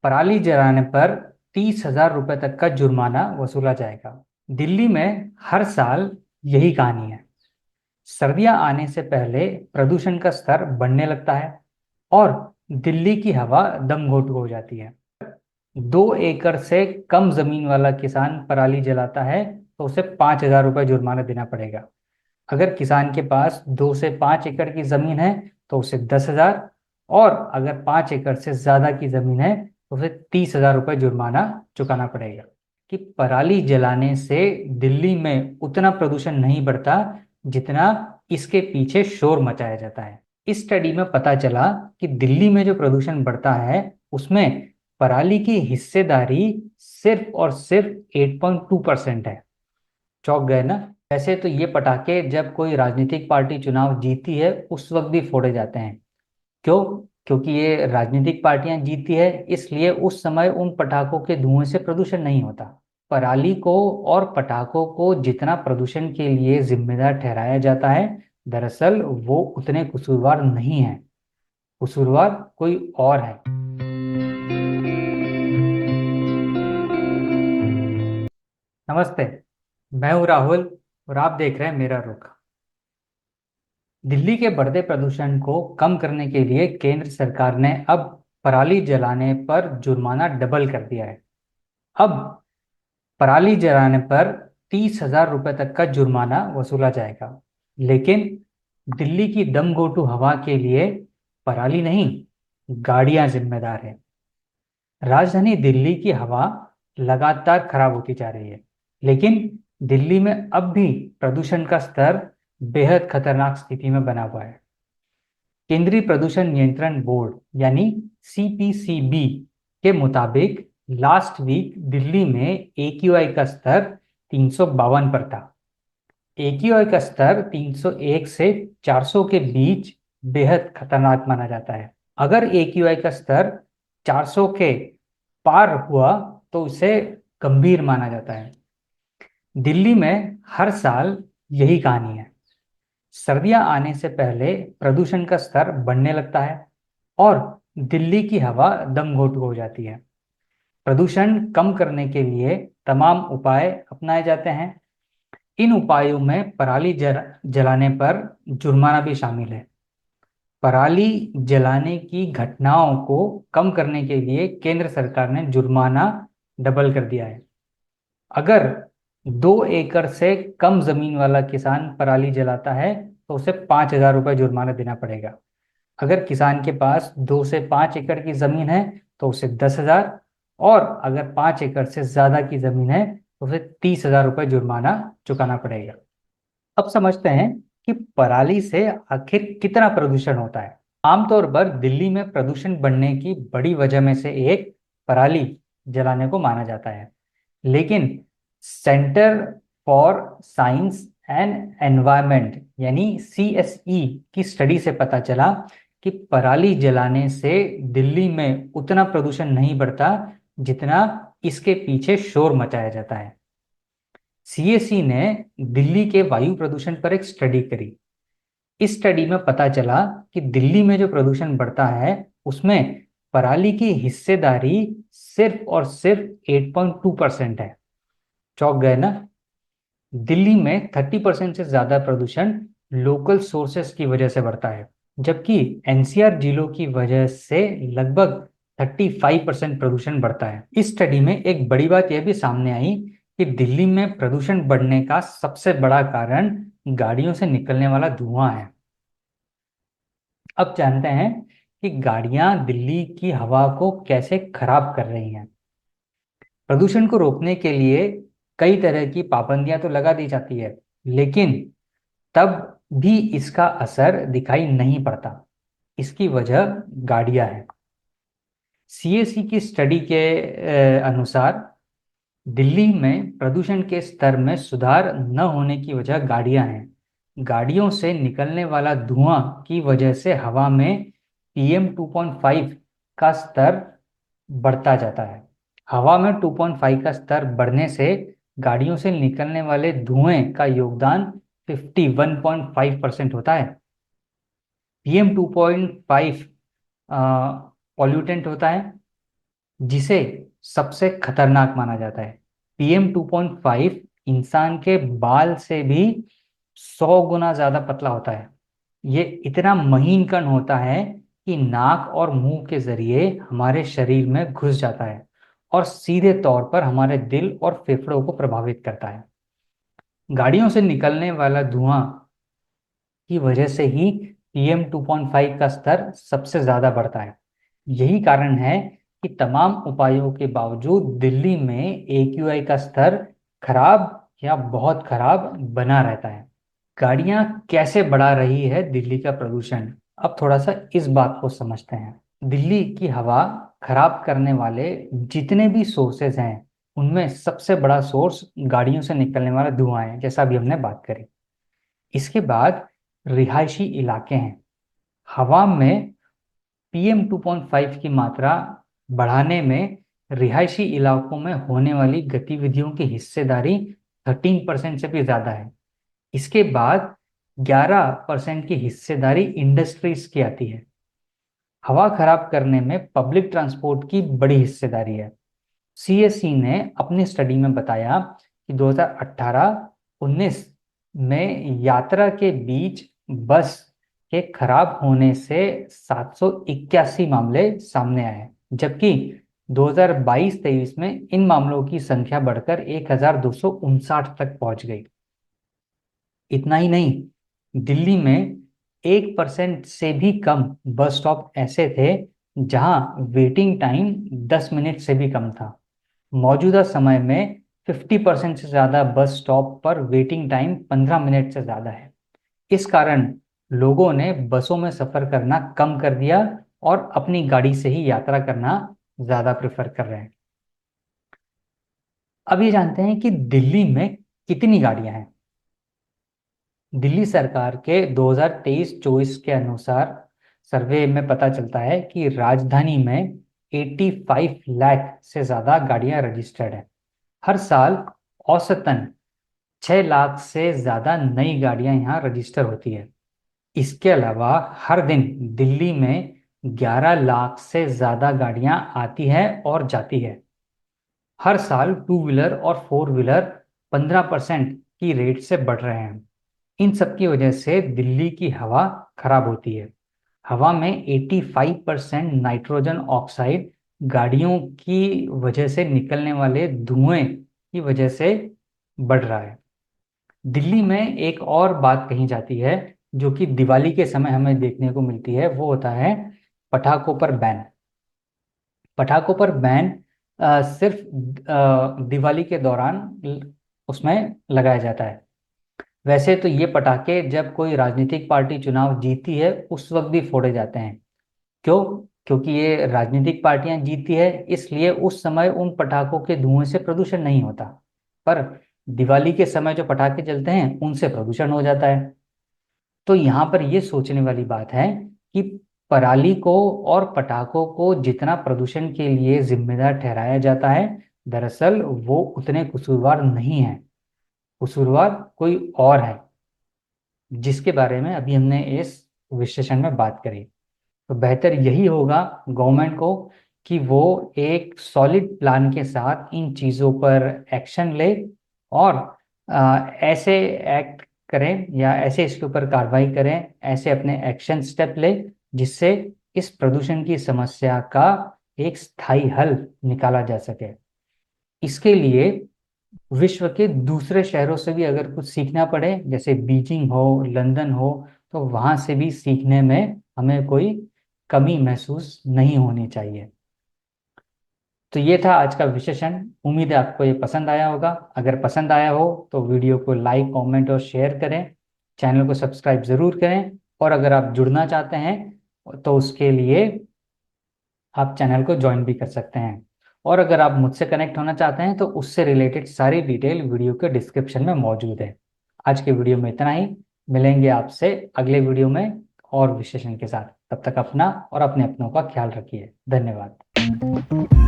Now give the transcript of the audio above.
पराली जलाने पर 30,000 रुपए तक का जुर्माना वसूला जाएगा। दिल्ली में हर साल यही कहानी है। सर्दियां आने से पहले प्रदूषण का स्तर बढ़ने लगता है और दिल्ली की हवा दम घोटू हो जाती है। 2 एकड़ से कम जमीन वाला किसान पराली जलाता है तो उसे 5,000 रुपये जुर्माना देना पड़ेगा। अगर किसान के पास 2 से 5 एकड़ की जमीन है तो उसे 10,000, और अगर 5 एकड़ से ज्यादा की जमीन है तो उसे 30,000 रुपये जुर्माना चुकाना पड़ेगा। कि पराली जलाने से दिल्ली में उतना प्रदूषण नहीं बढ़ता जितना इसके पीछे शोर मचाया जाता है। इस स्टडी में पता चला कि दिल्ली में जो प्रदूषण बढ़ता है उसमें पराली की हिस्सेदारी सिर्फ और सिर्फ 8.2% है। चौंक गए ना? वैसे तो ये पटाखे जब कोई राजनीतिक पार्टी चुनाव जीती है उस वक्त भी फोड़े जाते हैं। क्यों? क्योंकि ये राजनीतिक पार्टियां जीती है, इसलिए उस समय उन पटाखों के धुएं से प्रदूषण नहीं होता। पराली को और पटाखों को जितना प्रदूषण के लिए जिम्मेदार ठहराया जाता है, दरअसल वो उतने कसूरवार नहीं है। कसूरवार कोई और है। नमस्ते, मैं हूं राहुल और आप देख रहे हैं मेरा रुख। दिल्ली के बढ़ते प्रदूषण को कम करने के लिए केंद्र सरकार ने अब पराली जलाने पर जुर्माना डबल कर दिया है। अब पराली जलाने पर 30,000 रुपए तक का जुर्माना वसूला जाएगा। लेकिन दिल्ली की दमघोंटू हवा के लिए पराली नहीं, गाड़ियां जिम्मेदार है। राजधानी दिल्ली की हवा लगातार खराब होती जा रही है, लेकिन दिल्ली में अब भी प्रदूषण का स्तर बेहद खतरनाक स्थिति में बना हुआ है। केंद्रीय प्रदूषण नियंत्रण बोर्ड यानी सीपीसीबी के मुताबिक लास्ट वीक दिल्ली में एक्यूआई का स्तर 352 पर था। एक्यूआई का स्तर 301 से 400 के बीच बेहद खतरनाक माना जाता है। अगर एक्यूआई का स्तर 400 के पार हुआ तो उसे गंभीर माना जाता है। दिल्ली में हर साल यही कहानी है। सर्दियां आने से पहले प्रदूषण का स्तर बढ़ने लगता है और दिल्ली की हवा दम घोटू हो जाती है। प्रदूषण कम करने के लिए तमाम उपाय अपनाए जाते हैं। इन उपायों में पराली जलाने पर जुर्माना भी शामिल है। पराली जलाने की घटनाओं को कम करने के लिए केंद्र सरकार ने जुर्माना डबल कर दिया है। अगर 2 एकड़ से कम जमीन वाला किसान पराली जलाता है तो उसे 5,000 रुपये जुर्माना देना पड़ेगा। अगर किसान के पास 2 से 5 एकड़ की जमीन है तो उसे 10,000, और अगर 5 एकड़ से ज्यादा की जमीन है तो उसे 30,000 रुपये जुर्माना चुकाना पड़ेगा। अब समझते हैं कि पराली से आखिर कितना प्रदूषण होता है। आमतौर पर दिल्ली में प्रदूषण बढ़ने की बड़ी वजह में से एक पराली जलाने को माना जाता है, लेकिन centre for science and environment यानी सीएसई की स्टडी से पता चला कि पराली जलाने से दिल्ली में उतना प्रदूषण नहीं बढ़ता जितना इसके पीछे शोर मचाया जाता है। सीएसई ने दिल्ली के वायु प्रदूषण पर एक स्टडी करी। इस स्टडी में पता चला कि दिल्ली में जो प्रदूषण बढ़ता है उसमें पराली की हिस्सेदारी सिर्फ और सिर्फ 8.2% है। चौंक गए ना? दिल्ली में 30% से ज्यादा प्रदूषण लोकल सोर्सेस की वजह से बढ़ता है, जबकि एनसीआर जिलों की वजह से लगभग 35% प्रदूषण बढ़ता है। इस स्टडी में एक बड़ी बात यह भी सामने आई कि दिल्ली में प्रदूषण बढ़ने का सबसे बड़ा कारण गाड़ियों से निकलने वाला धुआं है। अब जानते हैं कि गाड़ियां दिल्ली की हवा को कैसे खराब कर रही हैं। प्रदूषण को रोकने के लिए कई तरह की पाबंदियां तो लगा दी जाती है, लेकिन तब भी इसका असर दिखाई नहीं पड़ता। इसकी वजह गाड़ियां हैं। सीएसई की स्टडी के अनुसार दिल्ली में प्रदूषण के स्तर में सुधार न होने की वजह गाड़ियां हैं। गाड़ियों से निकलने वाला धुआं की वजह से हवा में PM2.5 का स्तर बढ़ता जाता है। हवा में 2.5 का स्तर बढ़ने से गाड़ियों से निकलने वाले धुएं का योगदान 51.5% होता है। PM2.5 पॉल्यूटेंट होता है जिसे सबसे खतरनाक माना जाता है। PM2.5 इंसान के बाल से भी 100 गुना ज्यादा पतला होता है। ये इतना महीन कण होता है कि नाक और मुंह के जरिए हमारे शरीर में घुस जाता है और सीधे तौर पर हमारे दिल और फेफड़ों को प्रभावित करता है। गाड़ियों से निकलने वाला धुआं की वजह से ही PM2.5 का स्तर सबसे ज्यादा बढ़ता है। यही कारण है कि तमाम उपायों के बावजूद दिल्ली में AQI का स्तर खराब या बहुत खराब बना रहता है। गाड़ियां कैसे बढ़ा रही है दिल्ली का प्रदूषण, अब थोड़ा सा इस बात को समझते हैं। दिल्ली की हवा खराब करने वाले जितने भी सोर्सेज हैं, उनमें सबसे बड़ा सोर्स गाड़ियों से निकलने वाला धुआं है, जैसा अभी हमने बात करी। इसके बाद रिहायशी इलाके हैं। हवा में PM2.5 की मात्रा बढ़ाने में रिहायशी इलाकों में होने वाली गतिविधियों की हिस्सेदारी 13% से भी ज्यादा है। इसके बाद 11% की हिस्सेदारी इंडस्ट्रीज की आती है। हवा खराब करने में पब्लिक ट्रांसपोर्ट की बड़ी हिस्सेदारी है। CSC ने अपनी स्टडी में बताया कि 2018-19 में यात्रा के बीच बस के खराब होने से 781 मामले सामने आए, जबकि 2022-23 में इन मामलों की संख्या बढ़कर 1259 तक पहुंच गई। इतना ही नहीं, दिल्ली में 1% से भी कम बस स्टॉप ऐसे थे जहां वेटिंग टाइम 10 मिनट से भी कम था। मौजूदा समय में 50% से ज्यादा बस स्टॉप पर वेटिंग टाइम 15 मिनट से ज्यादा है। इस कारण लोगों ने बसों में सफर करना कम कर दिया और अपनी गाड़ी से ही यात्रा करना ज्यादा प्रेफर कर रहे हैं। अब ये जानते हैं कि दिल्ली में कितनी गाड़ियां हैं। दिल्ली सरकार के 2023-24 के अनुसार सर्वे में पता चलता है कि राजधानी में 85 लाख से ज्यादा गाड़ियां रजिस्टर्ड हैं। हर साल औसतन 6 लाख से ज्यादा नई गाड़ियां यहाँ रजिस्टर होती है। इसके अलावा हर दिन दिल्ली में 11 लाख से ज्यादा गाड़ियां आती है और जाती है। हर साल टू व्हीलर और फोर व्हीलर 15% की रेट से बढ़ रहे हैं। इन सब की वजह से दिल्ली की हवा खराब होती है। हवा में 85% नाइट्रोजन ऑक्साइड गाड़ियों की वजह से निकलने वाले धुएं की वजह से बढ़ रहा है। दिल्ली में एक और बात कही जाती है जो कि दिवाली के समय हमें देखने को मिलती है, वो होता है पटाखों पर बैन। पटाखों पर बैन सिर्फ दिवाली के दौरान उसमें लगाया जाता है। वैसे तो ये पटाखे जब कोई राजनीतिक पार्टी चुनाव जीती है उस वक्त भी फोड़े जाते हैं। क्यों? क्योंकि ये राजनीतिक पार्टियां जीती है, इसलिए उस समय उन पटाखों के धुएं से प्रदूषण नहीं होता। पर दिवाली के समय जो पटाखे चलते हैं उनसे प्रदूषण हो जाता है। तो यहाँ पर ये सोचने वाली बात है कि पराली को और पटाखों को जितना प्रदूषण के लिए जिम्मेदार ठहराया जाता है, दरअसल वो उतने कसूरवार नहीं है। कसूरवार कोई और है, जिसके बारे में अभी हमने इस विश्लेषण में बात करी। तो बेहतर यही होगा गवर्नमेंट को कि वो एक सॉलिड प्लान के साथ इन चीज़ों पर एक्शन ले और ऐसे एक्ट करें या ऐसे इसके ऊपर कार्रवाई करें, ऐसे अपने एक्शन स्टेप ले जिससे इस प्रदूषण की समस्या का एक स्थायी हल निकाला जा सके। इसके लिए विश्व के दूसरे शहरों से भी अगर कुछ सीखना पड़े, जैसे बीजिंग हो, लंदन हो, तो वहां से भी सीखने में हमें कोई कमी महसूस नहीं होनी चाहिए। तो ये था आज का विश्लेषण। उम्मीद है आपको ये पसंद आया होगा। अगर पसंद आया हो तो वीडियो को लाइक, कमेंट और शेयर करें। चैनल को सब्सक्राइब जरूर करें। और अगर आप जुड़ना चाहते हैं तो उसके लिए आप चैनल को ज्वाइन भी कर सकते हैं। और अगर आप मुझसे कनेक्ट होना चाहते हैं तो उससे रिलेटेड सारी डिटेल वीडियो के डिस्क्रिप्शन में मौजूद है। आज के वीडियो में इतना ही। मिलेंगे आपसे अगले वीडियो में और विश्लेषण के साथ। तब तक अपना और अपने अपनों का ख्याल रखिए। धन्यवाद।